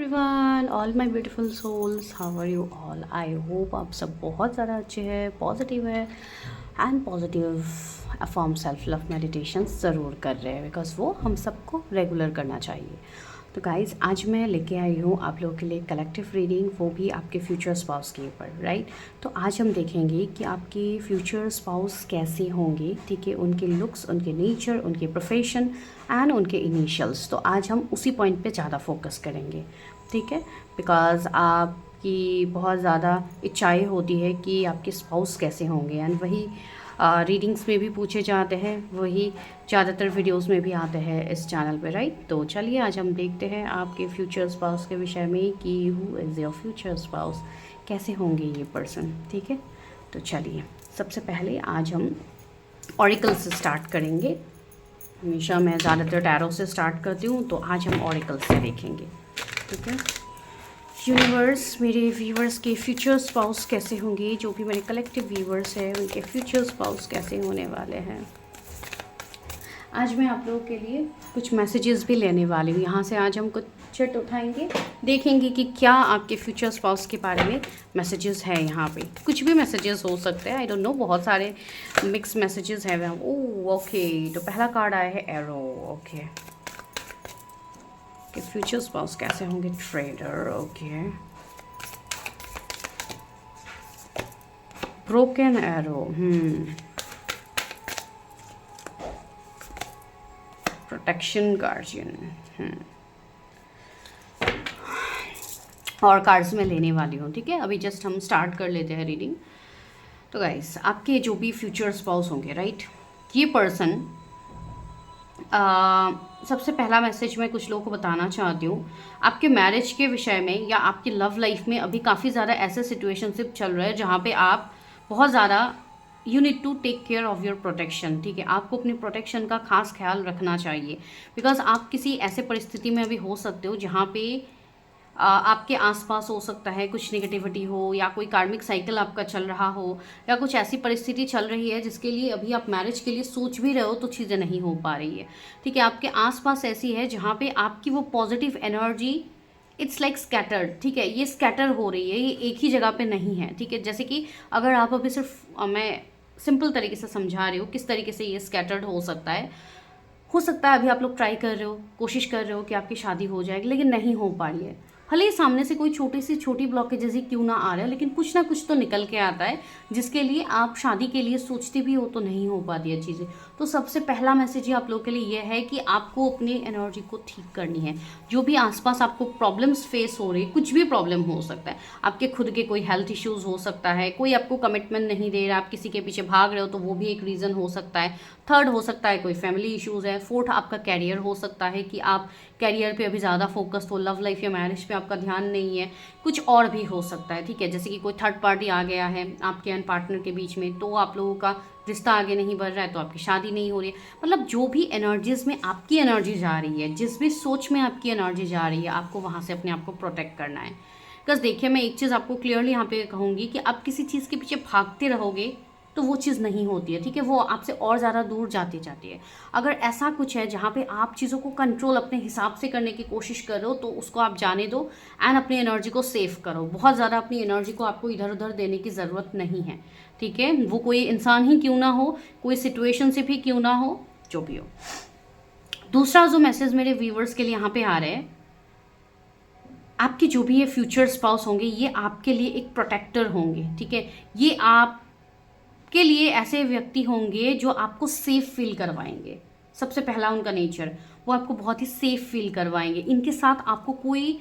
Everyone, all my beautiful souls, how are you all. I hope आप सब बहुत ज़्यादा अच्छे हैं, पॉजिटिव है and positive affirm self love meditation ज़रूर कर रहे हैं बिकॉज वो हम सबको रेगुलर करना चाहिए। तो गाइज़, आज मैं लेके आई हूँ आप लोगों के लिए कलेक्टिव रीडिंग, वो भी आपके फ्यूचर स्पाउस के ऊपर, राइट। तो आज हम देखेंगे कि आपके फ्यूचर स्पाउस कैसे होंगे, ठीक है, उनके लुक्स, उनके नेचर, उनके प्रोफेशन एंड उनके इनिशियल्स। तो आज हम उसी पॉइंट पे ज़्यादा फोकस करेंगे, ठीक है, बिकॉज आपकी बहुत ज़्यादा इच्छाएं होती है कि आपके स्पाउस कैसे होंगे एंड वही रीडिंग्स में भी पूछे जाते हैं, वही ज़्यादातर वीडियोस में भी आते हैं इस चैनल पे, राइट। तो चलिए आज हम देखते हैं आपके फ्यूचर स्पाउस के विषय में कि who is your future spouse, कैसे होंगे ये पर्सन, ठीक है। तो चलिए सबसे पहले आज हम ऑरिकल से स्टार्ट करेंगे। हमेशा मैं ज़्यादातर टैरो से स्टार्ट करती हूँ, तो आज हम ऑरिकल से देखेंगे, ठीक है। यूनिवर्स, मेरे व्यूवर्स के फ्यूचर स्पाउस कैसे होंगे, जो भी मेरे कलेक्टिव व्यूवर्स हैं उनके फ्यूचर स्पाउस कैसे होने वाले हैं। आज मैं आप लोगों के लिए कुछ मैसेजेस भी लेने वाली हूँ। यहाँ से आज हम कुछ चिट उठाएंगे, देखेंगे कि क्या आपके फ्यूचर स्पाउस के बारे में मैसेजेस हैं। यहाँ पे कुछ भी मैसेजेस हो सकते हैं, आई डोंट नो, बहुत सारे मिक्स मैसेजेस हैं। ओह ओके, तो पहला कार्ड आया है एरो। ओके, कि फ्यूचर स्पाउस कैसे होंगे, trader. Okay, broken arrow, protection guardian, और कार्ड्स में लेने वाली हूँ, ठीक है। अभी जस्ट हम स्टार्ट कर लेते हैं रीडिंग। तो गाइस, आपके जो भी फ्यूचर स्पाउस होंगे, राइट, ये पर्सन, सबसे पहला मैसेज मैं कुछ लोगों को बताना चाहती हूँ आपके मैरिज के विषय में या आपकी लव लाइफ में। अभी काफ़ी ज़्यादा ऐसे सिचुएशनशिप चल रहे हैं जहाँ पे आप बहुत ज़्यादा you need to take care of your protection, ठीक है। आपको अपनी प्रोटेक्शन का खास ख्याल रखना चाहिए बिकॉज आप किसी ऐसे परिस्थिति में अभी हो सकते हो जहाँ पे आपके आसपास हो सकता है कुछ नेगेटिविटी हो, या कोई कार्मिक साइकिल आपका चल रहा हो, या कुछ ऐसी परिस्थिति चल रही है जिसके लिए अभी आप मैरिज के लिए सोच भी रहे हो तो चीज़ें नहीं हो पा रही है, ठीक है। आपके आसपास ऐसी है जहाँ पे आपकी वो positive energy it's like scattered, ठीक है, ये स्कैटर हो रही है, ये एक ही जगह पे नहीं है, ठीक है। जैसे कि अगर आप अभी सिर्फ मैं सिंपल तरीके से समझा रही हूँ किस तरीके से ये स्कैटर्ड हो सकता है अभी आप लोग ट्राई कर रहे हो, कोशिश कर रहे हो कि आपकी शादी हो जाएगी, लेकिन नहीं हो पा रही है। भले ही सामने से कोई छोटी ब्लॉकेजेस ही क्यों ना आ रहा है, लेकिन कुछ ना कुछ तो निकल के आता है जिसके लिए आप शादी के लिए सोचते भी हो तो नहीं हो पाती है चीज़ें। तो सबसे पहला मैसेज ही आप लोगों के लिए यह है कि आपको अपनी एनर्जी को ठीक करनी है। जो भी आसपास आपको प्रॉब्लम्स फेस हो रही, कुछ भी प्रॉब्लम हो सकता है, आपके खुद के कोई हेल्थ इश्यूज़ हो सकता है, कोई आपको कमिटमेंट नहीं दे रहा, आप किसी के पीछे भाग रहे हो तो वो भी एक रीज़न हो सकता है। थर्ड हो सकता है कोई फैमिली इश्यूज़ है। फोर्थ आपका कैरियर हो सकता है कि आप कैरियर पे अभी ज़्यादा फोकस्ड हो, लव लाइफ या मैरिज पे आपका ध्यान नहीं है। कुछ और भी हो सकता है, ठीक है, जैसे कि कोई थर्ड पार्टी आ गया है आपके एंड पार्टनर के बीच में, तो आप लोगों का रिश्ता आगे नहीं बढ़ रहा है, तो आपकी शादी नहीं हो रही है। मतलब जो भी एनर्जीज में आपकी एनर्जी जा रही है, जिस भी सोच में आपकी एनर्जी जा रही है, आपको वहाँ से अपने आप को प्रोटेक्ट करना है। बिकॉज देखिए, मैं एक चीज़ आपको क्लियरली यहाँ पे कहूँगी कि आप किसी चीज़ के पीछे भागते रहोगे तो वो चीज़ नहीं होती है, ठीक है, वो आपसे और ज़्यादा दूर जाती जाती है। अगर ऐसा कुछ है जहाँ पे आप चीज़ों को कंट्रोल अपने हिसाब से करने की कोशिश कर रहे हो, तो उसको आप जाने दो एंड अपनी एनर्जी को सेव करो। बहुत ज़्यादा अपनी एनर्जी को आपको इधर उधर देने की ज़रूरत नहीं है, ठीक है। वो कोई इंसान ही क्यों ना हो, कोई सिचुएशनशिप ही क्यों ना हो, जो भी हो। दूसरा जो मैसेज मेरे व्यूवर्स के लिए यहाँ पे आ रहे हैं, आपके जो भी ये फ्यूचर स्पाउस होंगे ये आपके लिए एक प्रोटेक्टर होंगे, ठीक है। ये आप के लिए ऐसे व्यक्ति होंगे जो आपको सेफ फील करवाएंगे। सबसे पहला उनका नेचर, वो आपको बहुत ही सेफ फील करवाएंगे। इनके साथ आपको कोई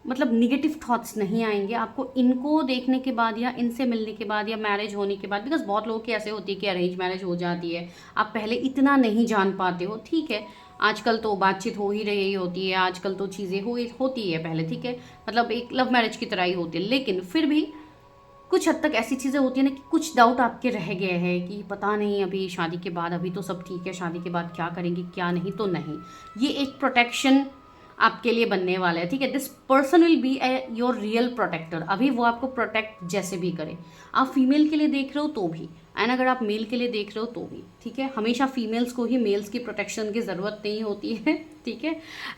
मतलब निगेटिव थॉट्स नहीं आएंगे आपको इनको देखने के बाद या इनसे मिलने के बाद या मैरिज होने के बाद। बिकॉज बहुत लोगों की ऐसे होती है कि अरेंज मैरिज हो जाती है, आप पहले इतना नहीं जान पाते हो, ठीक है। आजकल तो बातचीत हो ही रही होती है, आजकल तो चीज़ें होती है पहले, ठीक है, मतलब एक लव मैरिज की तरह ही होती है, लेकिन फिर भी कुछ हद तक ऐसी चीज़ें होती है ना कि कुछ डाउट आपके रह गए हैं कि पता नहीं अभी शादी के बाद, अभी तो सब ठीक है, शादी के बाद क्या करेंगे क्या नहीं, तो नहीं, ये एक प्रोटेक्शन आपके लिए बनने वाला है, ठीक है। This person will be your real protector. अभी वो आपको प्रोटेक्ट जैसे भी करे, आप फीमेल के लिए देख रहे हो तो भी, एंड अगर आप मेल के लिए देख रहे हो तो भी, ठीक है। हमेशा फीमेल्स को ही मेल्स की प्रोटेक्शन की ज़रूरत नहीं होती है, ठीक है,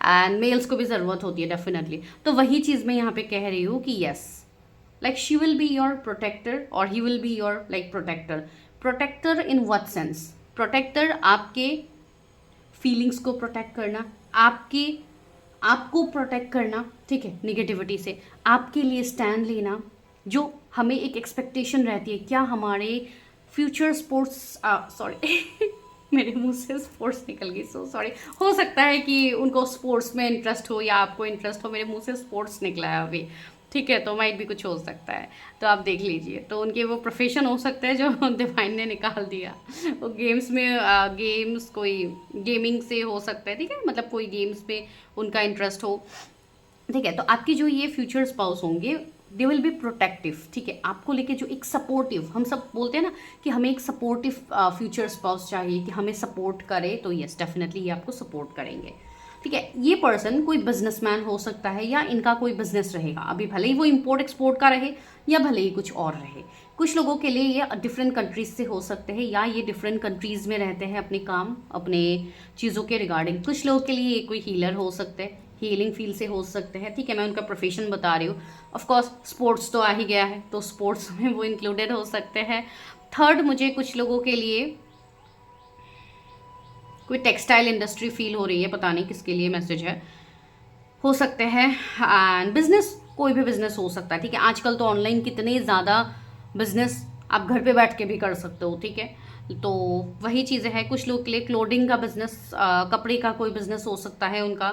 एंड मेल्स को भी ज़रूरत होती है डेफिनेटली। तो वही चीज़ मैं यहाँ पे कह रही हूँ कि yes, like she will be your protector or he will be your like protector in what sense? protector आपके फीलिंग्स को प्रोटेक्ट करना, आपके आपको प्रोटेक्ट करना, ठीक है, निगेटिविटी से, आपके लिए स्टैंड लेना। जो हमें एक एक्सपेक्टेशन रहती है, क्या हमारे फ्यूचर स्पोर्ट्स, सॉरी मेरे मुंह से स्पोर्ट्स निकल गई, सो सॉरी। हो सकता है कि उनको स्पोर्ट्स में इंटरेस्ट हो या आपको इंटरेस्ट हो, मेरे मुंह से स्पोर्ट्स निकला है अभी, ठीक है, तो माइट भी कुछ हो सकता है, तो आप देख लीजिए। तो उनके वो प्रोफेशन हो सकता है जो डिवाइन ने निकाल दिया, वो गेम्स में, गेम्स कोई गेमिंग से हो सकता है, ठीक है, मतलब कोई गेम्स में उनका इंटरेस्ट हो, ठीक है। तो आपकी जो ये फ्यूचर स्पाउस होंगे, दे विल बी प्रोटेक्टिव, ठीक है, आपको लेके जो एक सपोर्टिव, हम सब बोलते हैं ना कि हमें एक सपोर्टिव फ्यूचर स्पाउस चाहिए कि हमें सपोर्ट करे, तो यस डेफिनेटली ये आपको सपोर्ट करेंगे, ठीक है। ये पर्सन कोई बिजनेसमैन हो सकता है या इनका कोई बिजनेस रहेगा, अभी भले ही वो इंपोर्ट एक्सपोर्ट का रहे या भले ही कुछ और रहे। कुछ लोगों के लिए ये डिफरेंट कंट्रीज से हो सकते हैं या ये डिफरेंट कंट्रीज में रहते हैं अपने काम, अपने चीज़ों के रिगार्डिंग। कुछ लोगों के लिए ये कोई हीलर हो सकते हैं, हीलिंग फील्ड से हो सकते हैं, ठीक है, मैं उनका प्रोफेशन बता रही हूँ। ऑफकोर्स स्पोर्ट्स तो आ ही गया है, तो स्पोर्ट्स में वो इंक्लूडेड हो सकते हैं। थर्ड, मुझे कुछ लोगों के लिए कोई टेक्सटाइल इंडस्ट्री फील हो रही है, पता नहीं किसके लिए मैसेज है, हो सकते हैं। एंड बिजनेस, कोई भी बिजनेस हो सकता है, ठीक है। आजकल तो ऑनलाइन कितने ज़्यादा बिजनेस आप घर पे बैठ के भी कर सकते हो, ठीक है। तो वही चीज़ें हैं। कुछ लोग के लिए क्लोथिंग का बिजनेस, कपड़े का कोई बिजनेस हो सकता है उनका,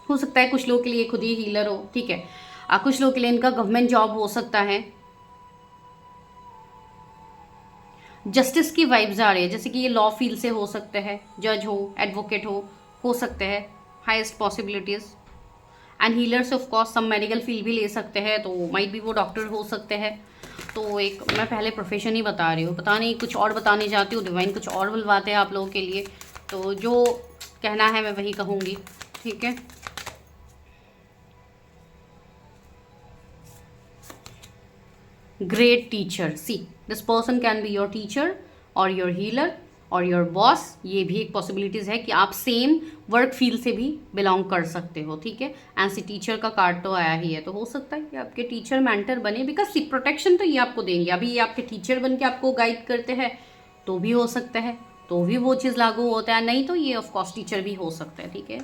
हो सकता है कुछ लोग के लिए खुद ही हीलर हो, ठीक है। कुछ लोग के लिए इनका गवर्नमेंट जॉब हो सकता है। जस्टिस की वाइब्स आ रही है, जैसे कि ये लॉ फील्ड से हो सकते हैं, जज हो, एडवोकेट हो सकते हैं, highest possibilities. And healers of course some medical field भी ले सकते हैं, तो माइट भी वो डॉक्टर हो सकते हैं। तो एक मैं पहले प्रोफेशन ही बता रही हूँ, पता नहीं कुछ और बताने जाती हूँ, डिवाइन कुछ और बुलवाते हैं आप लोगों के लिए, तो जो कहना है मैं वही कहूँगी, ठीक है। Great teacher, see this person can be your teacher और योर हीलर और योर बॉस। ये भी एक पॉसिबिलिटीज़ है कि आप सेम वर्क फील्ड से भी बिलोंग कर सकते हो, ठीक है। एंड सी टीचर का कार्ड तो आया ही है, तो हो सकता है कि आपके टीचर मेंटर बने, बिकॉज सी प्रोटेक्शन तो ये आपको देंगे। अभी ये आपके टीचर बन के आपको गाइड करते हैं तो भी हो सकता है, तो भी वो चीज़ लागू होता है, नहीं तो ये ऑफकोर्स टीचर भी हो सकता है, ठीक है।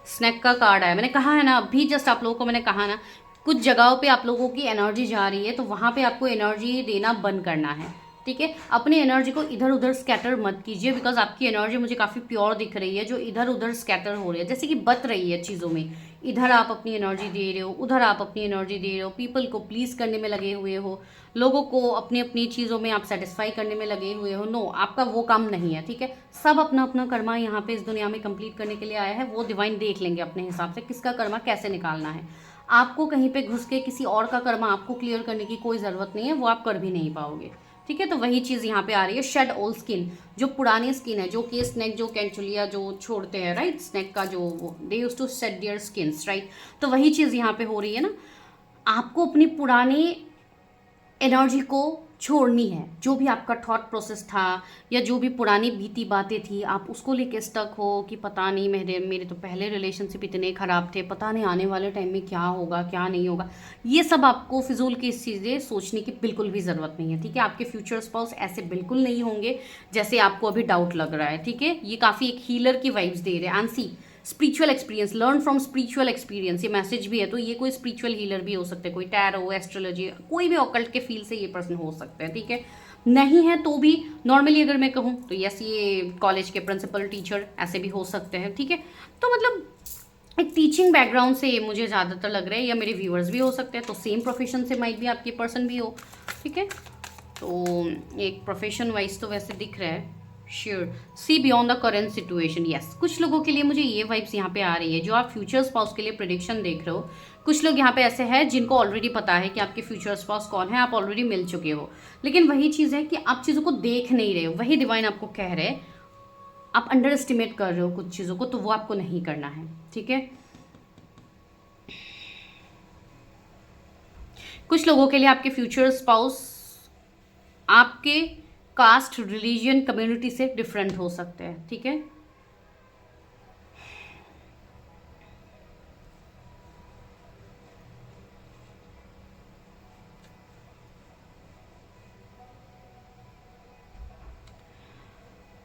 स्नैक का कार्ड आया, मैंने कहा है ना अभी जस्ट आप लोगों को मैंने कहा ना, कुछ जगहों पे आप लोगों की एनर्जी जा रही है, तो वहाँ पे आपको एनर्जी देना बंद करना है, ठीक है। अपनी एनर्जी को इधर उधर स्कैटर मत कीजिए, बिकॉज आपकी एनर्जी मुझे काफ़ी प्योर दिख रही है, जो इधर उधर स्कैटर हो रही है, जैसे कि बत रही है चीज़ों में। इधर आप अपनी एनर्जी दे रहे हो, उधर आप अपनी एनर्जी दे रहे हो, पीपल को प्लीज़ करने में लगे हुए हो, लोगों को अपनी अपनी चीज़ों में आप सेटिस्फाई करने में लगे हुए हो। नो, आपका वो काम नहीं है, ठीक है। सब अपना अपना कर्मा यहाँ पे इस दुनिया में कंप्लीट करने के लिए आया है, वो डिवाइन देख लेंगे अपने हिसाब से किसका कर्मा कैसे निकालना है। आपको कहीं पे घुस के किसी और का कर्मा आपको क्लियर करने की कोई ज़रूरत नहीं है, वो आप कर भी नहीं पाओगे, ठीक है। तो वही चीज़ यहाँ पे आ रही है। शेड ओल्ड स्किन, जो पुरानी स्किन है, जो कि स्नेक जो कैंचुलिया जो छोड़ते हैं, राइट, स्नेक का जो they use to shed their skins, right. तो वही चीज़ यहाँ पे हो रही है ना, आपको अपनी पुरानी एनर्जी को छोड़नी है। जो भी आपका थॉट प्रोसेस था या जो भी पुरानी बीती बातें थी, आप उसको लेके स्टक हो कि पता नहीं मेरे तो पहले रिलेशनशिप इतने ख़राब थे, पता नहीं आने वाले टाइम में क्या होगा क्या नहीं होगा। ये सब आपको फिजूल की चीज़ें सोचने की बिल्कुल भी ज़रूरत नहीं है, ठीक है। आपके फ्यूचर स्पाउस ऐसे बिल्कुल नहीं होंगे जैसे आपको अभी डाउट लग रहा है, ठीक है। ये काफ़ी एक हीलर की वाइब्स दे रहे हैं। And see spiritual experience, learn from spiritual experience, ये मैसेज भी है। तो ये कोई स्पिरिचुअल हीलर भी हो सकते हैं, कोई टैरो, एस्ट्रोलॉजी, कोई भी ऑकल्ट के फील्ड से ये पर्सन हो सकते हैं, ठीक है। नहीं है तो भी नॉर्मली अगर मैं कहूँ तो यस, ये कॉलेज के प्रिंसिपल, टीचर ऐसे भी हो सकते हैं, ठीक है। तो मतलब एक टीचिंग बैकग्राउंड से मुझे ज़्यादातर लग रहा है, या मेरे व्यूअर्स भी हो सकते हैं, तो सेम प्रोफेशन से माइट भी आपकी पर्सन भी हो, ठीक है। तो एक प्रोफेशन वाइज तो वैसे दिख रहा है। Sure, see beyond the current situation, yes. कुछ लोगों के लिए मुझे ये वाइब्स यहाँ पे आ रही है, जो आप फ्यूचर स्पाउस के लिए प्रेडिक्शन देख रहे हो। कुछ लोग यहाँ पे ऐसे हैं जिनको ऑलरेडी पता है कि आपके फ्यूचर स्पाउस कौन है, आप ऑलरेडी मिल चुके हो, लेकिन वही चीज़ है कि आप चीज़ों को देख नहीं रहे हो। वही डिवाइन आपको कह रहे हैं, आप अंडर एस्टिमेट कर रहे हो कुछ चीज़ों को, तो वो आपको नहीं करना है, ठीक है। कुछ लोगों के लिए आपके फ्यूचर स्पाउस आपके कास्ट, रिलीजन, कम्युनिटी से डिफरेंट हो सकते हैं, ठीक है।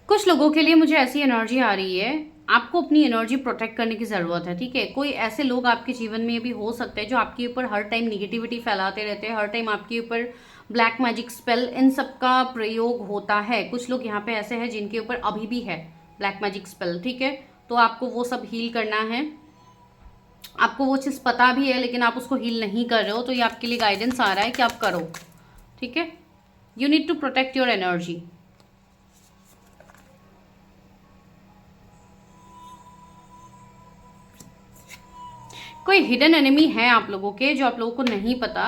कुछ लोगों के लिए मुझे ऐसी एनर्जी आ रही है, आपको अपनी एनर्जी प्रोटेक्ट करने की ज़रूरत है, ठीक है। कोई ऐसे लोग आपके जीवन में भी हो सकते हैं जो आपके ऊपर हर टाइम निगेटिविटी फैलाते रहते हैं, हर टाइम आपके ऊपर ब्लैक मैजिक स्पेल, इन सब का प्रयोग होता है। कुछ लोग यहाँ पे ऐसे हैं जिनके ऊपर अभी भी है ब्लैक मैजिक स्पेल, ठीक है। तो आपको वो सब हील करना है, आपको वो चीज़ पता भी है लेकिन आप उसको हील नहीं कर रहे हो, तो ये आपके लिए गाइडेंस आ रहा है कि आप करो, ठीक है। You need to protect your energy. कोई हिडन एनिमी है आप लोगों के जो आप लोगों को नहीं पता,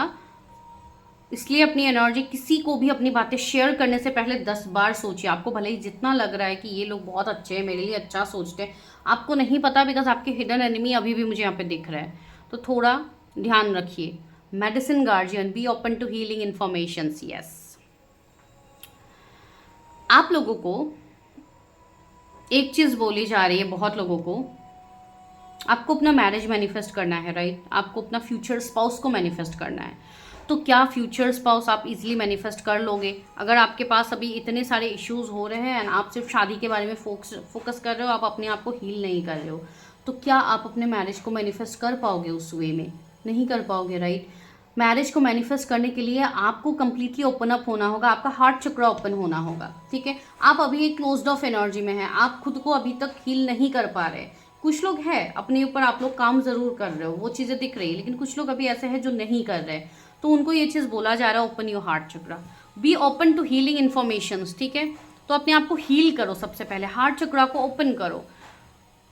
इसलिए अपनी एनर्जी, किसी को भी अपनी बातें शेयर करने से पहले 10 बार सोचिए। आपको भले ही जितना लग रहा है कि ये लोग बहुत अच्छे हैं, मेरे लिए अच्छा सोचते हैं, आपको नहीं पता, बिकॉज आपके हिडन एनिमी अभी भी मुझे यहाँ पे दिख रहा है, तो थोड़ा ध्यान रखिए। Medicine guardian, be open to healing information. Yes, आप लोगों को एक चीज़ बोली जा रही है, बहुत लोगों को, आपको अपना मैरिज मैनिफेस्ट करना है, राइट। आपको अपना फ्यूचर स्पाउस को मैनिफेस्ट करना है। तो क्या फ्यूचर स्पाउस आप इजीली मैनिफेस्ट कर लोगे? अगर आपके पास अभी इतने सारे इश्यूज हो रहे हैं एंड आप सिर्फ शादी के बारे में फोकस कर रहे हो, आप अपने आप को हील नहीं कर रहे हो, तो क्या आप अपने मैरिज को मैनिफेस्ट कर पाओगे उस वे में? नहीं कर पाओगे, राइट। मैरिज को मैनिफेस्ट करने के लिए आपको कंप्लीटली ओपन अप होना होगा, आपका हार्ट चक्र ओपन होना होगा, ठीक है। आप अभी एक क्लोज्ड ऑफ एनर्जी में हैं, आप खुद को अभी तक हील नहीं कर पा रहे। कुछ लोग हैं अपने ऊपर, आप लोग काम जरूर कर रहे हो, वो चीज़ें दिख रही है, लेकिन कुछ लोग अभी ऐसे हैं जो नहीं कर रहे, तो उनको ये चीज़ बोला जा रहा है, open your heart chakra, be open to healing information, ठीक है। तो अपने आप को हील करो, सबसे पहले हार्ट चक्र को ओपन करो,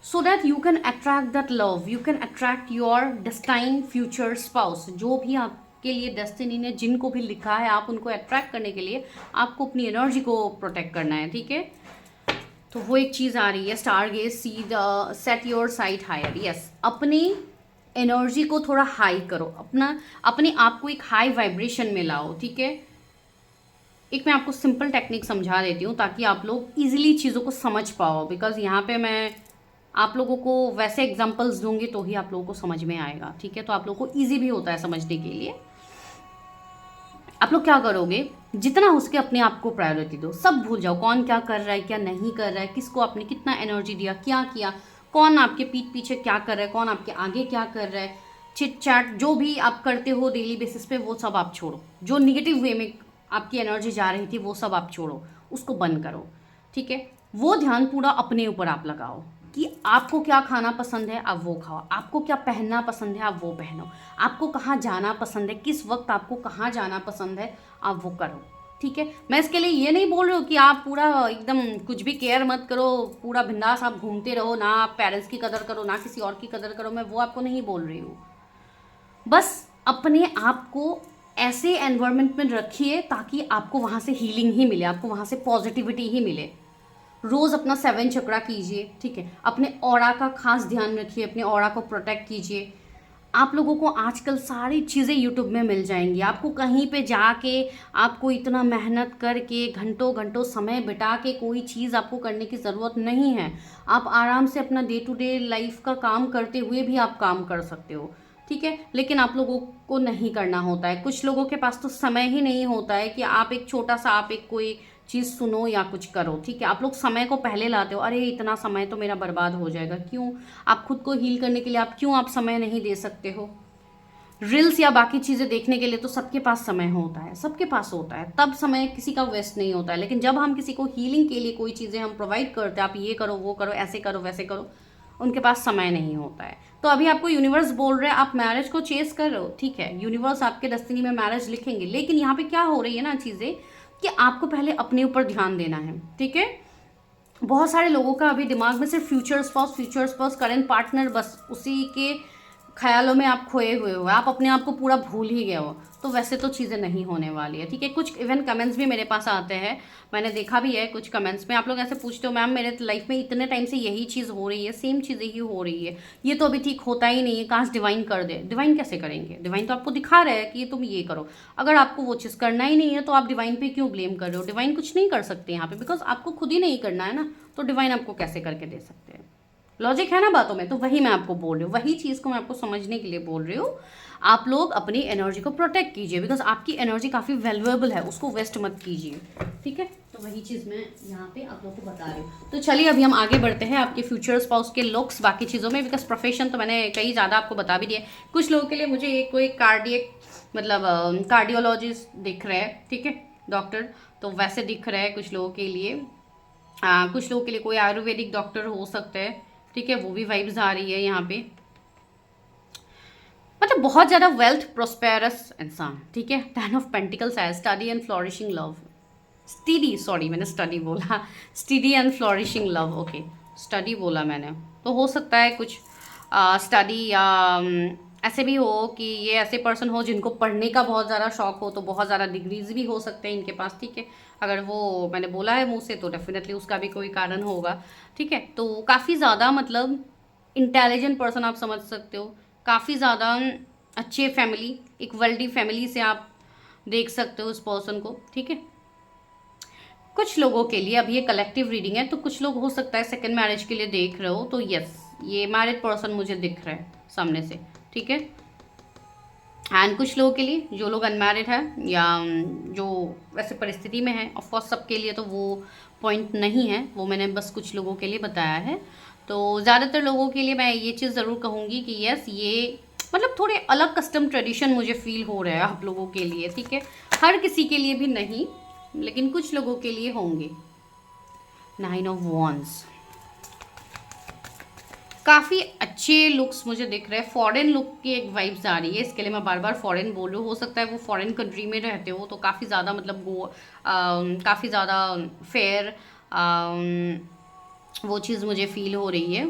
so that you can attract that love, you can attract your destined future spouse. जो भी आपके लिए डेस्टिनी ने जिनको भी लिखा है, आप उनको अट्रैक्ट करने के लिए आपको अपनी एनर्जी को प्रोटेक्ट करना है, ठीक है। तो वो एक चीज़ आ रही है, star gaze, see the set your sight higher. Yes, अपनी एनर्जी को थोड़ा हाई करो, अपने आप को एक हाई वाइब्रेशन में लाओ, ठीक है। एक मैं आपको सिंपल टेक्निक समझा देती हूँ ताकि आप लोग इजीली चीज़ों को समझ पाओ, बिकॉज यहाँ पे मैं आप लोगों को वैसे एग्जांपल्स दूंगी तो ही आप लोगों को समझ में आएगा, ठीक है। तो आप लोगों को ईजी भी होता है समझने के लिए। आप लोग क्या करोगे, जितना हो सके अपने आप को प्रायोरिटी दो, सब भूल जाओ कौन क्या कर रहा है, क्या नहीं कर रहा है, किसको आपने कितना एनर्जी दिया, क्या किया, कौन आपके पीठ पीछे क्या कर रहा है, कौन आपके आगे क्या कर रहा है, चिट चैट जो भी आप करते हो डेली बेसिस पे, वो सब आप छोड़ो। जो निगेटिव वे में आपकी एनर्जी जा रही थी वो सब आप छोड़ो, उसको बंद करो, ठीक है। वो ध्यान पूरा अपने ऊपर आप लगाओ कि आपको क्या खाना पसंद है आप वो खाओ, आपको क्या पहनना पसंद है आप वो पहनो, आपको कहाँ जाना पसंद है, किस वक्त आपको कहाँ जाना पसंद है आप वो करो, ठीक है। मैं इसके लिए ये नहीं बोल रही हूँ कि आप पूरा एकदम कुछ भी केयर मत करो, पूरा बिंदास आप घूमते रहो, ना आप पेरेंट्स की कदर करो ना किसी और की कदर करो, मैं वो आपको नहीं बोल रही हूँ। बस अपने आप को ऐसे एनवायरनमेंट में रखिए ताकि आपको वहाँ से हीलिंग ही मिले, आपको वहाँ से पॉजिटिविटी ही मिले। रोज़ अपना 7 चक्रा कीजिए, ठीक है। अपने ऑरा का खास ध्यान रखिए, अपने ऑरा को प्रोटेक्ट कीजिए। आप लोगों को आजकल सारी चीज़ें यूट्यूब में मिल जाएंगी, आपको कहीं पे जाके आपको इतना मेहनत करके घंटों घंटों समय बिता के कोई चीज़ आपको करने की ज़रूरत नहीं है। आप आराम से अपना डे टू डे लाइफ का काम करते हुए भी आप काम कर सकते हो, ठीक है। लेकिन आप लोगों को नहीं करना होता है, कुछ लोगों के पास तो समय ही नहीं होता है कि आप एक छोटा सा आप एक कोई चीज़ सुनो या कुछ करो, ठीक है। आप लोग समय को पहले लाते हो, अरे इतना समय तो मेरा बर्बाद हो जाएगा, क्यों? आप खुद को हील करने के लिए आप समय नहीं दे सकते हो? रील्स या बाकी चीज़ें देखने के लिए तो सबके पास समय होता है, सबके पास होता है, तब समय किसी का वेस्ट नहीं होता है। लेकिन जब हम किसी को हीलिंग के लिए कोई चीज़ें हम प्रोवाइड करते हैं, आप ये करो वो करो ऐसे करो वैसे करो, उनके पास समय नहीं होता है। तो अभी आपको यूनिवर्स बोल रहे हैं आप मैरिज को चेस कर रहे हो, ठीक है, यूनिवर्स आपके डेस्टिनी में मैरिज लिखेंगे, लेकिन यहाँ पे क्या हो रही है ना चीज़ें कि आपको पहले अपने ऊपर ध्यान देना है, ठीक है। बहुत सारे लोगों का अभी दिमाग में सिर्फ फ्यूचर स्पाउस करंट पार्टनर, बस उसी के ख्यालों में आप खोए हुए हो, आप अपने आप को पूरा भूल ही गए हो, तो वैसे तो चीज़ें नहीं होने वाली है, ठीक है। कुछ इवन कमेंट्स भी मेरे पास आते हैं, मैंने देखा भी है कुछ कमेंट्स में आप लोग ऐसे पूछते हो, मैम मेरे लाइफ में इतने टाइम से यही चीज़ हो रही है, सेम चीज़ें ही हो रही है, ये तो अभी ठीक होता ही नहीं है, काश डिवाइन कर दे। डिवाइन कैसे करेंगे? डिवाइन तो आपको दिखा रहा है कि ये तुम ये करो। अगर आपको वो चीज़ करना ही नहीं है तो आप डिवाइन पे क्यों ब्लेम कर रहे हो? डिवाइन कुछ नहीं कर सकते यहाँ पे, बिकॉज आपको खुद ही नहीं करना है ना, तो डिवाइन आपको कैसे करके दे सकते हैं? लॉजिक है ना बातों में, तो वही मैं आपको बोल रही हूँ, वही चीज़ को मैं आपको समझने के लिए बोल रही हूँ। आप लोग अपनी एनर्जी को प्रोटेक्ट कीजिए, बिकॉज आपकी एनर्जी काफ़ी वैल्यूएबल है, उसको वेस्ट मत कीजिए, ठीक है। तो वही चीज़ मैं यहाँ पे आप लोग को बता रही हूँ। तो चलिए अभी हम आगे बढ़ते हैं आपके फ्यूचर स्पाउस के लुक्स, बाकी चीज़ों में, बिकॉज प्रोफेशन तो मैंने कई ज़्यादा आपको बता भी दिया। कुछ लोगों के लिए मुझे एक कोई कार्डियक मतलब कार्डियोलॉजिस्ट दिख रहा है, ठीक है, डॉक्टर, तो वैसे दिख रहा है कुछ लोगों के लिए। कुछ लोगों के लिए कोई आयुर्वेदिक डॉक्टर हो सकता है, ठीक है, वो भी वाइब्स आ रही है यहाँ पे। मतलब बहुत ज़्यादा वेल्थ प्रोस्पेरस इंसान, ठीक है। 10 ऑफ पेंटिकल्स है, study and flourishing love, study, sorry मैंने स्टडी बोला, study and flourishing love, okay, study बोला मैंने। तो हो सकता है कुछ स्टडी या ऐसे भी हो कि ये ऐसे पर्सन हो जिनको पढ़ने का बहुत ज़्यादा शौक हो, तो बहुत ज़्यादा डिग्रीज भी हो सकते हैं इनके पास, ठीक है। अगर वो मैंने बोला है मुँह से तो डेफिनेटली उसका भी कोई कारण होगा, ठीक है। तो काफ़ी ज़्यादा मतलब इंटेलिजेंट पर्सन आप समझ सकते हो, काफ़ी ज़्यादा अच्छे फैमिली, एक वेल्दी फैमिली से आप देख सकते हो उस पर्सन को, ठीक है। कुछ लोगों के लिए, अब ये कलेक्टिव रीडिंग है, तो कुछ लोग हो सकता है सेकंड मैरिज के लिए देख रहे हो, तो यस ये मैरिड पर्सन मुझे दिख रहा है सामने से, ठीक है। एंड कुछ लोगों के लिए जो लोग अनमैरिड है या जो वैसे परिस्थिति में है, ऑफकोर्स सबके लिए तो वो पॉइंट नहीं है, वो मैंने बस कुछ लोगों के लिए बताया है। तो ज़्यादातर लोगों के लिए मैं ये चीज़ ज़रूर कहूँगी कि यस ये मतलब थोड़े अलग कस्टम ट्रेडिशन मुझे फील हो रहा है आप लोगों के लिए, ठीक है। हर किसी के लिए भी नहीं, लेकिन कुछ लोगों के लिए होंगे। 9 ऑफ वॉन्ड्स, काफ़ी अच्छे लुक्स मुझे दिख रहे हैं, फॉरेन लुक की एक वाइब्स आ रही है, इसके लिए मैं बार बार फॉरेन बोल रही हूँ। हो सकता है वो फॉरेन कंट्री में रहते हो, तो काफ़ी ज़्यादा मतलब वो काफ़ी ज़्यादा फेयर वो चीज़ मुझे फील हो रही है।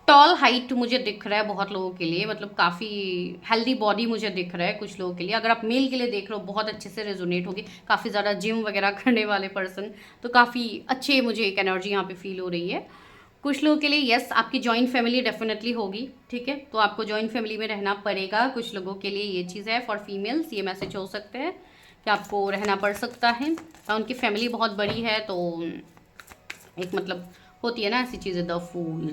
टॉल हाइट मुझे दिख रहा है बहुत लोगों के लिए, मतलब काफ़ी हेल्दी बॉडी मुझे दिख रहा है कुछ लोगों के लिए। अगर आप मेल के लिए देख रहे हो बहुत अच्छे से रेजोनेट होगी, काफ़ी ज़्यादा जिम वगैरह करने वाले पर्सन, तो काफ़ी अच्छे मुझे एक एनर्जी यहाँ पे फील हो रही है। कुछ लोगों के लिए यस आपकी जॉइंट फैमिली डेफिनेटली होगी, ठीक है, तो आपको जॉइंट फैमिली में रहना पड़ेगा। कुछ लोगों के लिए ये चीज़ है, फॉर फीमेल्स ये मैसेज हो सकते हैं कि आपको रहना पड़ सकता है, और उनकी फैमिली बहुत बड़ी है, तो एक मतलब होती है ना ऐसी चीज़ें, द फूल।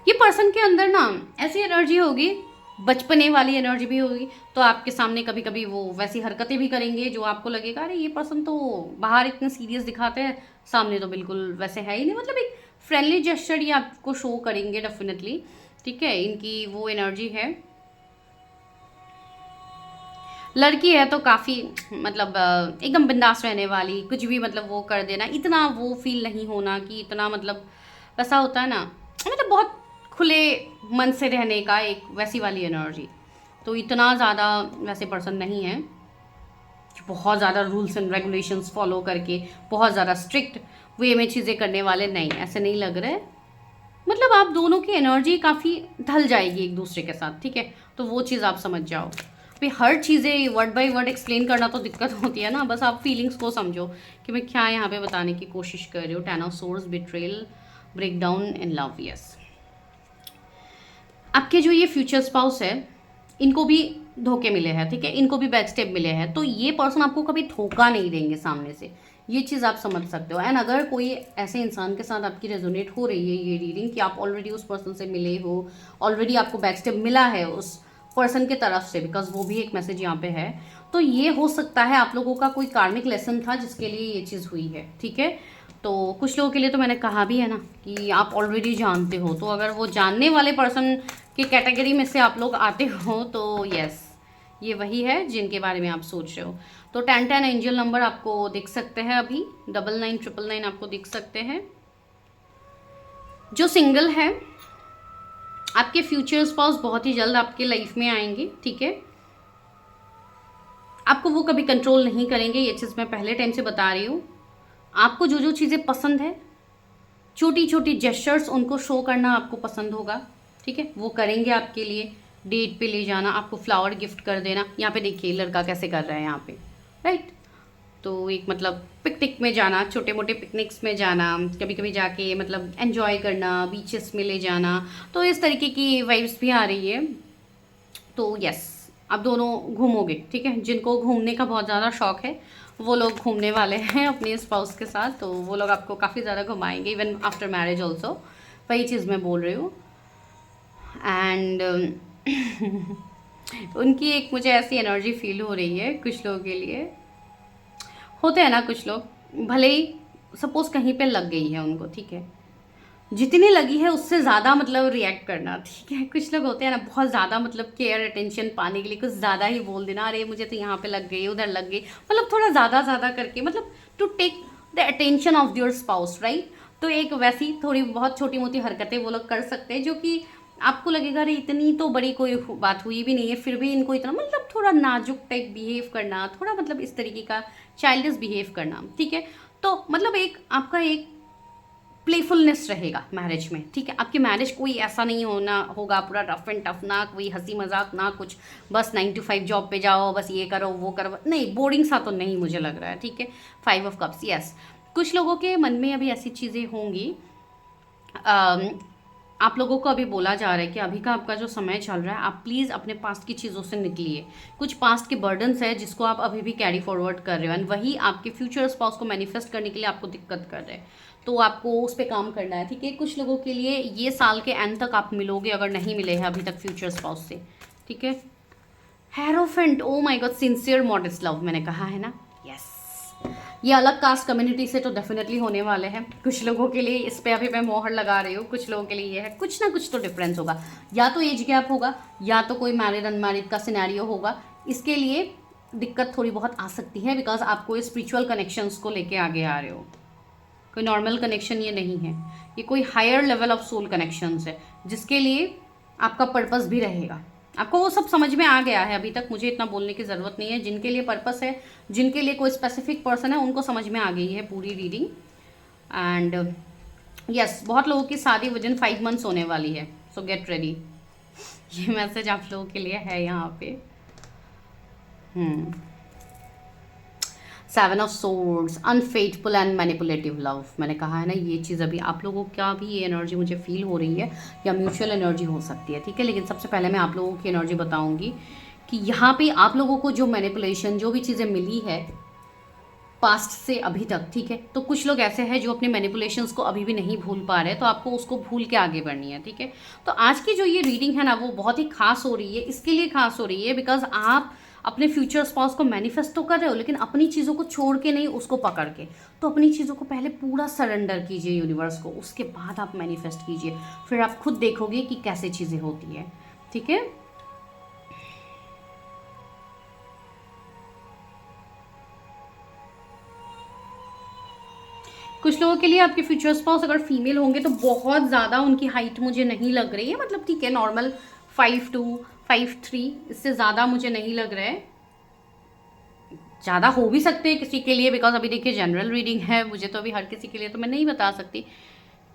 ये पर्सन के अंदर ना ऐसी एनर्जी होगी, बचपने वाली एनर्जी भी होगी, तो आपके सामने कभी कभी वो वैसी हरकतें भी करेंगे जो आपको लगेगा अरे ये पर्सन तो बाहर इतने सीरियस दिखाते हैं, सामने तो बिल्कुल वैसे है ही नहीं। मतलब एक फ्रेंडली जेस्चर ये आपको शो करेंगे डेफिनेटली, ठीक है, इनकी वो एनर्जी है। लड़की है तो काफ़ी मतलब एकदम बिंदास रहने वाली, कुछ भी मतलब वो कर देना, इतना वो फील नहीं होना कि इतना मतलब वैसा होता है ना, मतलब बहुत खुले मन से रहने का एक वैसी वाली एनर्जी। तो इतना ज़्यादा वैसे पर्सन नहीं है कि बहुत ज़्यादा रूल्स एंड रेगुलेशंस फॉलो करके बहुत ज़्यादा स्ट्रिक्ट वे में चीज़ें करने वाले, नहीं, ऐसे नहीं लग रहे। मतलब आप दोनों की एनर्जी काफ़ी ढल जाएगी एक दूसरे के साथ, ठीक है, तो वो चीज़ आप समझ जाओ। भाई हर चीज़ें वर्ड बाय वर्ड एक्सप्लेन करना तो दिक्कत होती है ना, बस आप फीलिंग्स को समझो कि मैं क्या यहाँ पे बताने की कोशिश कर रही हूँ। 10 of swords, betrayal, break down in love, yes आपके जो ये फ्यूचर स्पाउस है इनको भी धोखे मिले हैं, ठीक है, इनको भी बैक स्टेप मिले हैं, तो ये पर्सन आपको कभी धोखा नहीं देंगे सामने से, ये चीज़ आप समझ सकते हो। एंड अगर कोई ऐसे इंसान के साथ आपकी रेजोनेट हो रही है ये रीडिंग कि आप ऑलरेडी उस पर्सन से मिले हो, ऑलरेडी आपको बैक स्टेप मिला है उस पर्सन के तरफ से, बिकॉज वो भी एक मैसेज यहाँ पे है, तो ये हो सकता है आप लोगों का कोई कार्मिक लेसन था जिसके लिए ये चीज़ हुई है, ठीक है। तो कुछ लोगों के लिए तो मैंने कहा भी है ना कि आप ऑलरेडी जानते हो, तो अगर वो जानने वाले पर्सन की कैटेगरी में से आप लोग आते हो तो यस ये वही है जिनके बारे में आप सोच रहे हो। तो 1010 एंजल नंबर आपको दिख सकते हैं, अभी 9999 आपको दिख सकते हैं। जो सिंगल है आपके फ्यूचर स्पाउस बहुत ही जल्द आपके लाइफ में आएंगे, ठीक है। आपको वो कभी कंट्रोल नहीं करेंगे, ये चीज़ मैं पहले टाइम से बता रही हूँ। आपको जो जो चीज़ें पसंद है, छोटी छोटी जेस्चर्स उनको शो करना आपको पसंद होगा, ठीक है, वो करेंगे आपके लिए। डेट पे ले जाना, आपको फ्लावर गिफ्ट कर देना। यहाँ पे देखिए लड़का कैसे कर रहा है यहाँ पे, राइट। तो एक मतलब पिकनिक में जाना, छोटे मोटे पिकनिक्स में जाना, कभी कभी जाके मतलब एंजॉय करना, बीचेस में ले जाना, तो इस तरीके की वाइब्स भी आ रही है। तो यस, आप दोनों घूमोगे, ठीक है। जिनको घूमने का बहुत ज़्यादा शौक है वो लोग घूमने वाले हैं अपने स्पाउस के साथ, तो वो लोग आपको काफ़ी ज़्यादा घुमाएंगे इवन आफ्टर मैरिज ऑल्सो। वही चीज़ मैं बोल रही हूँ। एंड उनकी एक मुझे ऐसी एनर्जी फील हो रही है कुछ लोगों के लिए। होते हैं ना कुछ लोग, भले ही सपोज कहीं पे लग गई है उनको, ठीक है, जितनी लगी है उससे ज़्यादा मतलब रिएक्ट करना, ठीक है। कुछ लोग होते हैं ना बहुत ज़्यादा मतलब केयर अटेंशन पाने के लिए कुछ ज़्यादा ही बोल देना, अरे मुझे तो यहाँ पे लग गई, उधर लग गई, मतलब थोड़ा ज़्यादा ज़्यादा करके, मतलब to take the attention of your spouse, right. तो एक वैसी थोड़ी बहुत छोटी मोटी हरकतें वो लोग कर सकते हैं जो कि आपको लगेगा अरे इतनी तो बड़ी कोई बात हुई भी नहीं है, फिर भी इनको इतना मतलब थोड़ा नाजुक टाइप बिहेव करना, थोड़ा मतलब इस तरीके का चाइल्डिश बिहेव करना, ठीक है। तो मतलब एक आपका एक प्लेफुलनेस रहेगा मैरिज में, ठीक है। आपकी मैरिज कोई ऐसा नहीं होना होगा पूरा रफ एंड टफ, ना कोई हंसी मजाक ना कुछ, बस 9 to 5 जॉब पे जाओ, बस ये करो वो करो, नहीं, बोरिंग सा तो नहीं मुझे लग रहा है, ठीक है। 5 of Cups, यस। कुछ लोगों के मन में अभी ऐसी चीज़ें होंगी। अम, आप लोगों को अभी बोला जा रहा है कि अभी का आपका जो समय चल रहा है, आप प्लीज़ अपने पास्ट की चीज़ों से निकलिए। कुछ पास्ट के बर्डन्स है जिसको आप अभी भी कैरी फॉरवर्ड कर रहे हो, एंड वही आपके फ्यूचर स्पाउस को मैनिफेस्ट करने के लिए आपको दिक्कत कर रहे हैं। तो आपको उस पर काम करना है, ठीक है। कुछ लोगों के लिए ये साल के एंड तक आप मिलोगे, अगर नहीं मिले हैं अभी तक फ्यूचर स्पाउस से, ठीक है। Hierophant, oh my God, sincere modest love मैंने कहा है ना, यस। ये अलग कास्ट कम्युनिटी से तो डेफिनेटली होने वाले हैं। कुछ लोगों के लिए इस पे अभी मैं मोहर लगा रही हूँ, कुछ लोगों के लिए ये है, कुछ ना कुछ तो डिफरेंस होगा, या तो एज गैप होगा, या तो कोई मैरिड अनमैरिड का सिनेरियो होगा। इसके लिए दिक्कत थोड़ी बहुत आ सकती है, बिकॉज आप कोई स्पिरिचुअल कनेक्शंस को लेके आगे आ रहे हो। कोई नॉर्मल कनेक्शन ये नहीं है, ये कोई higher level of soul connections है, जिसके लिए आपका पर्पस भी रहेगा। आपको वो सब समझ में आ गया है अभी तक, मुझे इतना बोलने की ज़रूरत नहीं है। जिनके लिए पर्पस है, जिनके लिए कोई स्पेसिफिक पर्सन है, उनको समझ में आ गई है पूरी रीडिंग। एंड यस, बहुत लोगों की शादी विद इन 5 months होने वाली है, सो गेट रेडी। ये मैसेज आप लोगों के लिए है यहाँ पे। 7 of Swords, unfaithful and manipulative love, मैंने कहा है ना, ये चीज़ अभी आप लोगों का भी ये एनर्जी मुझे फील हो रही है, या म्यूचुअल एनर्जी हो सकती है, ठीक है। लेकिन सबसे पहले मैं आप लोगों की एनर्जी बताऊंगी कि यहाँ पे आप लोगों को जो मैनिपुलेशन, जो भी चीज़ें मिली है पास्ट से अभी तक, ठीक है, तो कुछ लोग ऐसे हैं जो अपने मैनिपुलेशंस को अभी भी नहीं भूल पा रहे, तो आपको उसको भूल के आगे बढ़नी है, ठीक है। तो आज की जो ये रीडिंग है ना, वो बहुत ही खास हो रही है, इसके लिए खास हो रही है बिकॉज आप अपने फ्यूचर स्पाउस को मैनिफेस्ट तो कर रहे हो, लेकिन अपनी चीज़ों को छोड़ के नहीं, उसको पकड़ के। तो अपनी चीज़ों को पहले पूरा सरेंडर कीजिए यूनिवर्स को, उसके बाद आप मैनिफेस्ट कीजिए, फिर आप खुद देखोगे कि कैसे चीज़ें होती है, ठीक है। कुछ लोगों के लिए आपके फ्यूचर स्पाउस अगर फीमेल होंगे तो बहुत ज़्यादा उनकी हाइट मुझे नहीं लग रही है, मतलब ठीक है नॉर्मल 5'2", 5'3", इससे ज़्यादा मुझे नहीं लग रहा है। ज़्यादा हो भी सकते हैं किसी के लिए, बिकॉज अभी देखिए जनरल रीडिंग है, मुझे तो अभी हर किसी के लिए तो मैं नहीं बता सकती।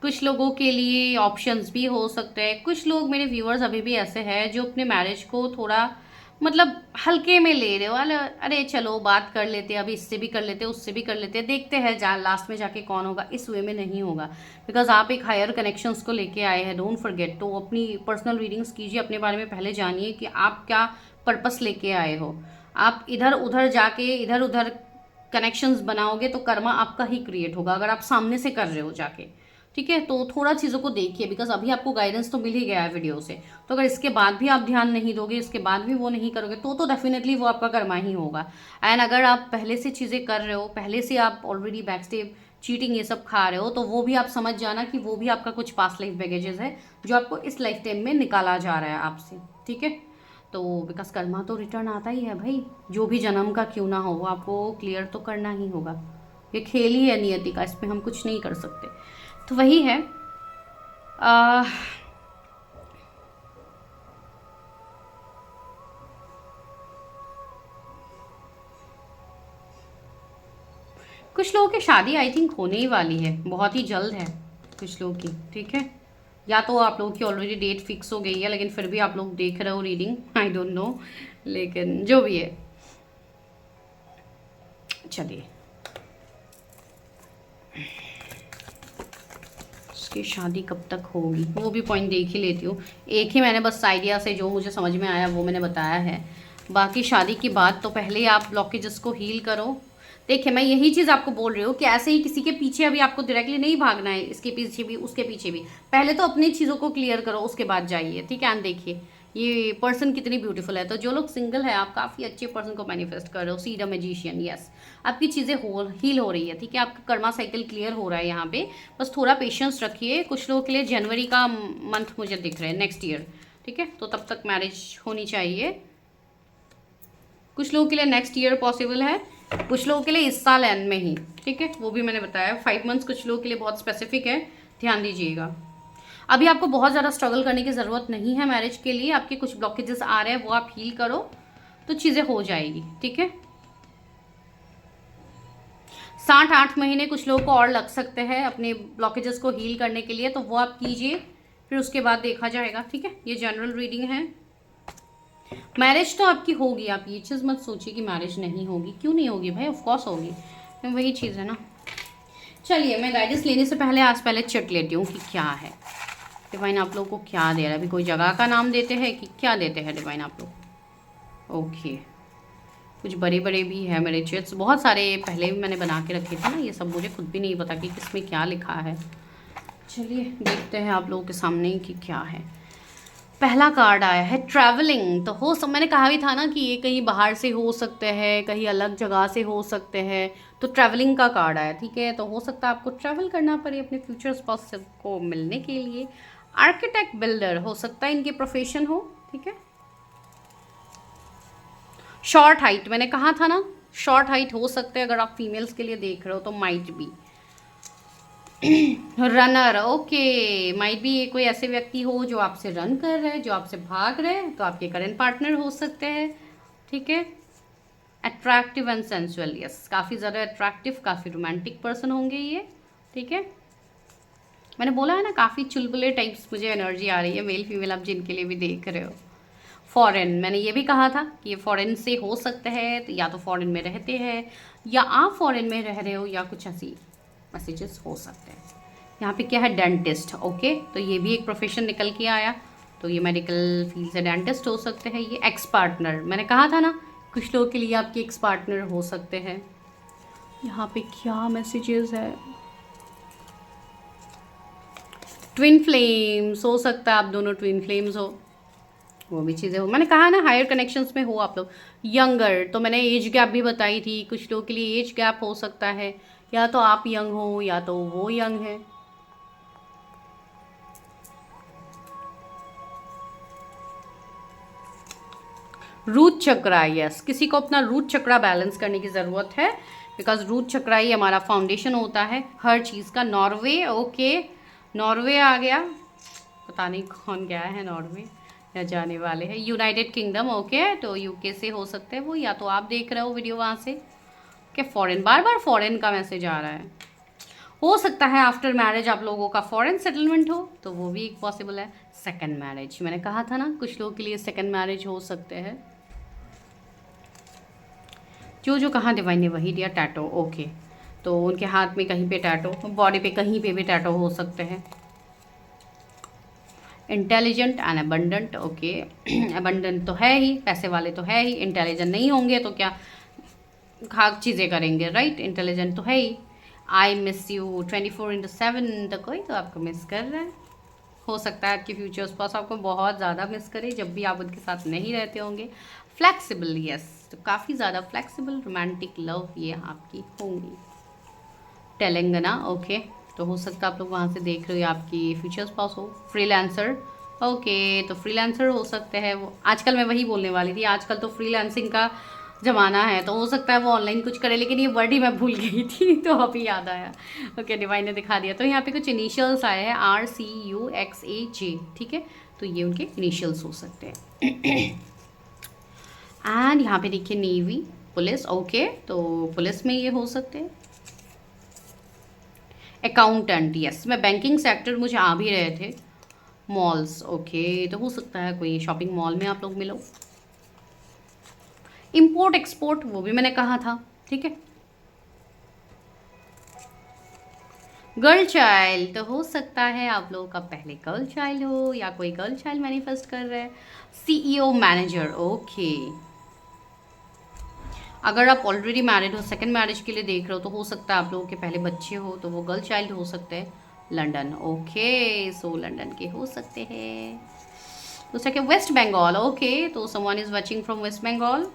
कुछ लोगों के लिए ऑप्शंस भी हो सकते हैं। कुछ लोग मेरे व्यूअर्स अभी भी ऐसे हैं जो अपने मैरिज को थोड़ा मतलब हल्के में ले रहे हो, अरे चलो बात कर लेते हैं, अभी इससे भी कर लेते हैं, उससे भी कर लेते हैं, देखते हैं जा लास्ट में जाके कौन होगा। इस वे में नहीं होगा, बिकॉज आप एक हायर कनेक्शंस को लेके आए हैं, डोंट फॉरगेट। तो अपनी पर्सनल रीडिंग्स कीजिए, अपने बारे में पहले जानिए कि आप क्या पर्पस लेके आए हो। आप इधर उधर जाके इधर उधर कनेक्शंस बनाओगे तो कर्मा आपका ही क्रिएट होगा, अगर आप सामने से कर रहे हो जाके, ठीक है। तो थोड़ा चीज़ों को देखिए, बिकॉज अभी आपको गाइडेंस तो मिल ही गया है वीडियो से, तो अगर इसके बाद भी आप ध्यान नहीं दोगे, इसके बाद भी वो नहीं करोगे, तो डेफिनेटली वो आपका कर्मा ही होगा। एंड अगर आप पहले से चीज़ें कर रहे हो, पहले से आप ऑलरेडी बैक स्टेप चीटिंग ये सब खा रहे हो, तो वो भी आप समझ जाना कि वो भी आपका कुछ पास्ट लाइफ बैगेजेस है जो आपको इस लाइफ टाइम में निकाला जा रहा है आपसे, ठीक है। तो बिकॉज कर्मा तो रिटर्न आता ही है भाई, जो भी जन्म का क्यों ना हो वो आपको क्लियर तो करना ही होगा। ये खेल ही है नियति का, इसमें हम कुछ नहीं कर सकते। तो वही है। आ, कुछ लोगों की शादी आई थिंक होने ही वाली है, बहुत ही जल्द है कुछ लोगों की, ठीक है। या तो आप लोगों की ऑलरेडी डेट फिक्स हो गई है, लेकिन फिर भी आप लोग देख रहे हो रीडिंग, आई डोंट नो, लेकिन जो भी है। चलिए, उसकी शादी कब तक होगी वो भी पॉइंट देख ही लेती हूँ। एक ही मैंने बस आइडिया से जो मुझे समझ में आया वो मैंने बताया है। बाकी शादी की बात तो पहले ही आप ब्लॉकेजेस को हील करो। देखिए, मैं यही चीज़ आपको बोल रही हूँ कि ऐसे ही किसी के पीछे अभी आपको डायरेक्टली नहीं भागना है, इसके पीछे भी उसके पीछे भी। पहले तो अपनी चीज़ों को क्लियर करो, उसके बाद जाइए, ठीक है। एंड देखिए ये पर्सन कितनी ब्यूटीफुल है। तो जो लोग सिंगल है, आप काफ़ी अच्छे पर्सन को मैनिफेस्ट कर रहे हो। सी द मैजिशियन, यस, आपकी चीज़ें हील हो रही है, ठीक है। आपका कर्मा साइकिल क्लियर हो रहा है यहाँ पे। बस थोड़ा पेशेंस रखिए। कुछ लोगों के लिए जनवरी का मंथ मुझे दिख रहा है, नेक्स्ट ईयर, ठीक है। तो तब तक मैरिज होनी चाहिए। कुछ लोगों के लिए नेक्स्ट ईयर पॉसिबल है, कुछ लोगों के लिए इस साल एंड में ही, ठीक है। वो भी मैंने बताया 5 मंथ्स कुछ लोगों के लिए बहुत स्पेसिफिक है, ध्यान दीजिएगा। अभी आपको बहुत ज़्यादा स्ट्रगल करने की ज़रूरत नहीं है मैरिज के लिए। आपके कुछ ब्लॉकेजेस आ रहे हैं, वो आप हील करो तो चीज़ें हो जाएगी, ठीक है। 7-8 महीने कुछ लोगों को और लग सकते हैं अपने ब्लॉकेजेस को हील करने के लिए, तो वो आप कीजिए, फिर उसके बाद देखा जाएगा, ठीक है। ये जनरल रीडिंग है। मैरिज तो आपकी होगी, आप ये चीज़ मत सोचिए कि मैरिज नहीं होगी। क्यों नहीं होगी भाई, ऑफ कोर्स होगी, वही चीज़ है ना। चलिए, मैं गाइडेंस लेने से पहले आज पहले चेक लेती हूँ कि क्या है डिवाइन आप लोग को क्या दे रहा है। अभी कोई जगह का नाम देते हैं कि क्या देते हैं डिवाइन आप लोग। ओके, कुछ बड़े बड़े भी है मेरे चेट्स, बहुत सारे पहले भी मैंने बना के रखे थे ना, ये सब मुझे खुद भी नहीं पता कि किसमें क्या लिखा है। चलिए देखते हैं आप लोगों के सामने कि क्या है। पहला कार्ड आया है ट्रैवलिंग। तो हो सब मैंने कहा भी था ना कि ये कहीं बाहर से हो सकते हैं, कहीं अलग जगह से हो सकते हैं। तो ट्रैवलिंग का कार्ड आया, ठीक है। तो हो सकता है आपको ट्रैवल करना पड़े अपने फ्यूचर स्पाउस को मिलने के लिए। आर्किटेक्ट बिल्डर हो सकता है इनके प्रोफेशन हो, ठीक है। शॉर्ट हाइट, मैंने कहा था ना शॉर्ट हाइट हो सकते हैं, अगर आप फीमेल्स के लिए देख रहे हो तो might be. Runner, okay, might भी ये कोई ऐसे व्यक्ति हो जो आपसे रन कर रहे हैं, जो आपसे भाग रहे हैं, तो आपके करंट पार्टनर हो सकते हैं, ठीक है। अट्रैक्टिव एंड सेंसुअल, यस, काफ़ी ज़्यादा अट्रैक्टिव, काफ़ी रोमांटिक पर्सन होंगे ये, ठीक है। मैंने बोला है ना काफ़ी चुलबुले टाइप्स मुझे एनर्जी आ रही है, मेल फीमेल आप जिनके लिए भी देख रहे हो। फॉरेन, मैंने ये भी कहा था कि ये फॉरेन से हो सकते हैं, तो या तो फॉरेन में रहते हैं या आप फॉरेन में रह रहे हो, या कुछ ऐसी मैसेजेस हो सकते हैं। यहाँ पे क्या है, डेंटिस्ट, ओके। तो ये भी एक प्रोफेशन निकल के आया, तो ये मेडिकल फील्ड से डेंटिस्ट हो सकते हैं। ये एक्स पार्टनर, मैंने कहा था ना कुछ लोगों के लिए आपके एक्स पार्टनर हो सकते हैं। यहाँ पे क्या मैसेजेस है, ट्विन फ्लेम्स, हो सकता है आप दोनों ट्विन फ्लेम्स हो, वो भी चीज़ें हो। मैंने कहा ना हायर कनेक्शंस में हो आप लोग। यंगर, तो मैंने एज गैप भी बताई थी, कुछ लोगों के लिए एज गैप हो सकता है, या तो आप यंग हो या तो वो यंग है। रूट चक्रा, यस, किसी को अपना रूट चक्रा बैलेंस करने की ज़रूरत है, बिकॉज रूट चक्रा ही हमारा फाउंडेशन होता है हर चीज़ का। नॉर्वे, ओके, नॉर्वे आ गया, पता नहीं कौन गया है नॉर्वे या जाने वाले हैं। यूनाइटेड किंगडम, ओके, तो यूके से हो सकते हैं वो, या तो आप देख रहे हो वीडियो वहाँ से। क्या फॉरेन, बार बार फॉरेन का मैसेज आ रहा है। हो सकता है आफ्टर मैरिज आप लोगों का फॉरेन सेटलमेंट हो, तो वो भी एक पॉसिबल है। सेकंड मैरिज, मैंने कहा था ना कुछ लोगों के लिए सेकंड मैरिज हो सकते हैं। जो जो कहाँ डिवाइन ने वही दिया, टैटो, ओके। तो उनके हाथ में कहीं पे टैटो, बॉडी पे कहीं पे भी टैटो हो सकते हैं। Intelligent and abundant, okay. Abundant तो है ही, पैसे वाले तो है ही, इंटेलिजेंट नहीं होंगे तो क्या खाक चीज़ें करेंगे, राइट। इंटेलिजेंट तो है ही। आई मिस यू 24/7, तो कोई तो आपको मिस कर रहा है। हो सकता है आपके फ्यूचर स्पाउस आपको बहुत ज़्यादा मिस करे जब भी आप उनके साथ नहीं रहते होंगे। फ्लेक्सिबल, यस, तो काफ़ी ज़्यादा फ्लेक्सिबल रोमांटिक लव ये आपकी होंगी। तेलंगाना, ओके, तो हो सकता है आप लोग वहाँ से देख रहे हो, आपकी फ्यूचर स्पाउस हो। फ्रीलांसर, ओके, तो फ्रीलांसर हो सकते हैं वो। आजकल मैं वही बोलने वाली थी, आजकल तो फ्रीलांसिंग का ज़माना है, तो हो सकता है वो ऑनलाइन कुछ करे, लेकिन ये वर्ड ही मैं भूल गई थी तो अभी याद आया। ओके, डिवाइन ने दिखा दिया। तो यहाँ पे कुछ इनिशियल्स आए हैं, RCUXAJ, ठीक है, तो ये उनके इनिशियल्स हो सकते हैं। एंड यहाँ पे देखिए नेवी, पुलिस, ओके, तो पुलिस में ये हो सकते हैं। अकाउंटेंट, यस, मैं बैंकिंग सेक्टर मुझे आ भी रहे थे। मॉल्स, ओके, तो हो सकता है कोई शॉपिंग मॉल में आप लोग मिलो। इंपोर्ट एक्सपोर्ट, वो भी मैंने कहा था, ठीक है। गर्ल चाइल्ड, तो हो सकता है आप लोगों का पहले गर्ल चाइल्ड हो या कोई गर्ल चाइल्ड मैनिफेस्ट कर रहे हैं। CEO manager, okay. अगर आप ऑलरेडी मैरिड हो, सेकंड मैरिज के लिए देख रहे हो, तो हो सकता है आप लोगों के पहले बच्चे हो, तो वो गर्ल चाइल्ड हो सकते हैं। लंदन, ओके, सो लंदन के हो सकते हैं। दूसरा क्या, वेस्ट बंगाल, ओके, तो someone is watching from West Bengal.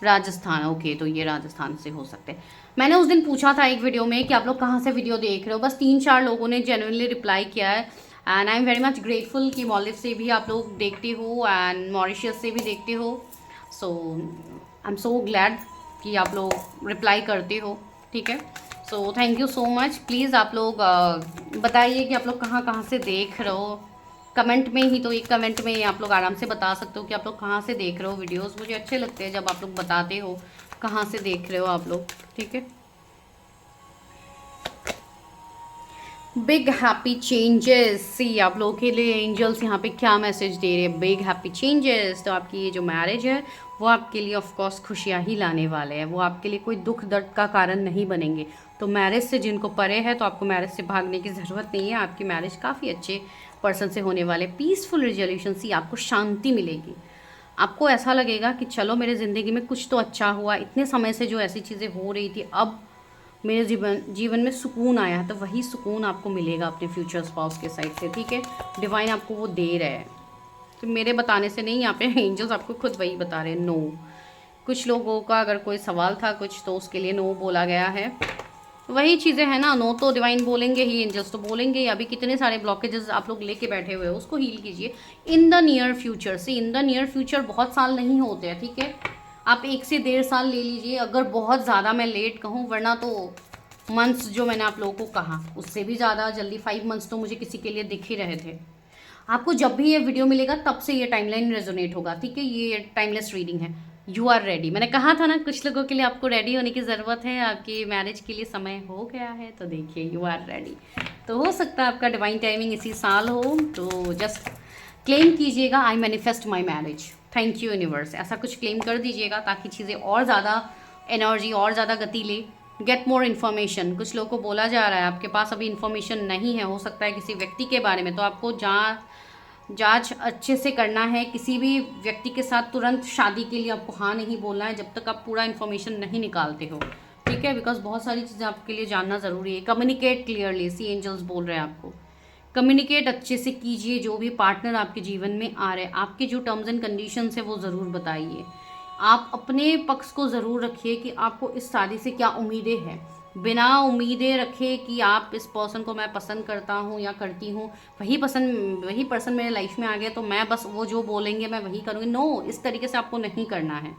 Rajasthan, okay, तो ये राजस्थान से हो सकते हैं। मैंने उस दिन पूछा था एक वीडियो में कि आप लोग कहाँ से वीडियो देख रहे हो, बस 3-4 लोगों ने जेन्युइनली रिप्लाई किया है, and I am very much grateful कि मॉलिव से भी आप लोग देखते हो एंड मॉरिशियस से भी देखते हो। सो आई एम सो ग्लैड कि आप लोग रिप्लाई करते हो, ठीक है। So thank you so much. Please आप लोग बताइए कि आप लोग कहाँ कहाँ से देख रहे हो, कमेंट में ही, तो एक कमेंट में ही आप लोग आराम से बता सकते हो कि आप लोग कहाँ से देख रहे हो वीडियोस। मुझे अच्छे लगते हैं जब आप लोग बताते हो कहाँ से देख रहे हो आप लोग, ठीक है। बिग हैप्पी चेंजेस, सी आप लोगों के लिए एंजल्स यहाँ पे क्या मैसेज दे रहे हैं, बिग हैप्पी चेंजेस। तो आपकी ये जो मैरिज है वो आपके लिए ऑफ कोर्स खुशियाँ ही लाने वाले हैं, वो आपके लिए कोई दुख दर्द का कारण नहीं बनेंगे। तो मैरिज से जिनको परे है, तो आपको मैरिज से भागने की ज़रूरत नहीं है, आपकी मैरिज काफ़ी अच्छे पर्सन से होने वाले। पीसफुल रिजोल्यूशन, सी आपको शांति मिलेगी, आपको ऐसा लगेगा कि चलो मेरे ज़िंदगी में कुछ तो अच्छा हुआ, इतने समय से जो ऐसी चीज़ें हो रही थी, अब मेरे जीवन में सुकून आया, तो वही सुकून आपको मिलेगा अपने फ्यूचर स्पाउस के साइड से, ठीक है। डिवाइन आपको वो दे रहा है, तो मेरे बताने से नहीं, यहाँ पे एंजल्स आपको खुद वही बता रहे हैं। नो, कुछ लोगों का अगर कोई सवाल था कुछ, तो उसके लिए नो बोला गया है। वही चीज़ें हैं ना, नो तो डिवाइन बोलेंगे ही, एंजल्स तो बोलेंगे ही। अभी कितने सारे ब्लॉकेजेस आप लोग लेके बैठे हुए हो, उसको हील कीजिए इन द नियर फ्यूचर से। इन द नियर फ्यूचर बहुत साल नहीं होते हैं, ठीक है। आप 1 से 1.5 साल ले लीजिए, अगर बहुत ज़्यादा मैं लेट कहूँ, वरना तो मंथ्स जो मैंने आप लोगों को कहा उससे भी ज़्यादा जल्दी 5 मंथ्स तो मुझे किसी के लिए दिख ही रहे थे। आपको जब भी ये वीडियो मिलेगा तब से ये टाइमलाइन रेजोनेट होगा, ठीक है। ये टाइमलेस रीडिंग है। यू आर रेडी, मैंने कहा था ना कुछ लोगों के लिए आपको रेडी होने की ज़रूरत है, आपकी मैरिज के लिए समय हो गया है, तो देखिए यू आर रेडी। तो हो सकता है आपका डिवाइन टाइमिंग इसी साल हो, तो जस्ट क्लेम कीजिएगा, I manifest my marriage, thank you universe, ऐसा कुछ क्लेम कर दीजिएगा ताकि चीज़ें और ज़्यादा एनर्जी और ज़्यादा गति ले। गेट मोर इन्फॉर्मेशन, कुछ लोगों को बोला जा रहा है आपके पास अभी इन्फॉर्मेशन नहीं है, हो सकता है किसी व्यक्ति के बारे में, तो आपको जांच अच्छे से करना है। किसी भी व्यक्ति के साथ तुरंत शादी के लिए आपको हाँ नहीं बोलना है जब तक आप पूरा इन्फॉर्मेशन नहीं निकालते हो, ठीक है, बिकॉज बहुत सारी चीज़ें आपके लिए जानना ज़रूरी है। कम्युनिकेट क्लियरली, सी एंजल्स बोल रहे हैं आपको कम्युनिकेट अच्छे से कीजिए। जो भी पार्टनर आपके जीवन में आ रहे हैं, आपके जो टर्म्स एंड कंडीशंस है वो ज़रूर बताइए। आप अपने पक्ष को ज़रूर रखिए कि आपको इस शादी से क्या उम्मीदें हैं, बिना उम्मीदें रखे कि आप इस पर्सन को मैं पसंद करता हूँ या करती हूँ, वही पर्सन मेरे लाइफ में आ गया तो मैं बस वो जो बोलेंगे मैं वही करूँगी। नो, इस तरीके से आपको नहीं करना है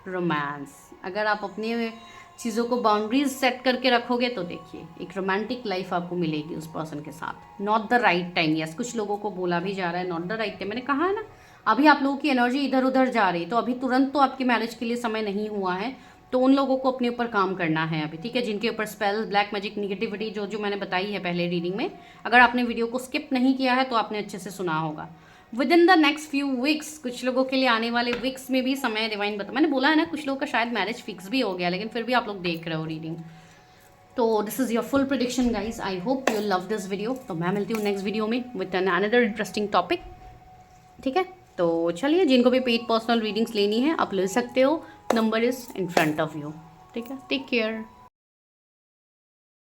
रोमांस। अगर आप अपने चीज़ों को बाउंड्रीज सेट करके रखोगे तो देखिए एक रोमांटिक लाइफ आपको मिलेगी उस पर्सन के साथ। Not the right time, yes, कुछ लोगों को बोला भी जा रहा है नॉट द राइट टाइम। मैंने कहा है ना, अभी आप लोगों की एनर्जी इधर उधर जा रही है, तो अभी तुरंत तो आपकी मैरिज के लिए समय नहीं हुआ है, तो उन लोगों को अपने ऊपर काम करना है अभी, ठीक है, जिनके ऊपर स्पेल्स, ब्लैक मैजिक, निगेटिविटी जो जो मैंने बताई है पहले रीडिंग में। अगर आपने वीडियो को स्किप नहीं किया है तो आपने अच्छे से सुना होगा। With in the next few weeks, कुछ लोगों के लिए आने वाले वीक्स में भी समय डिवाइन बता, मैंने बोला है ना कुछ लोगों का शायद मैरिज फिक्स भी हो गया, लेकिन फिर भी आप लोग देख रहे हो रीडिंग। तो this is your full prediction guys, I hope you love this video. तो मैं मिलती हूँ नेक्स्ट वीडियो में with an another interesting topic, ठीक है। तो चलिए, जिनको भी पेड पर्सनल रीडिंग्स लेनी है आप ले सकते हो, number is in front of you, ठीक है। Take care.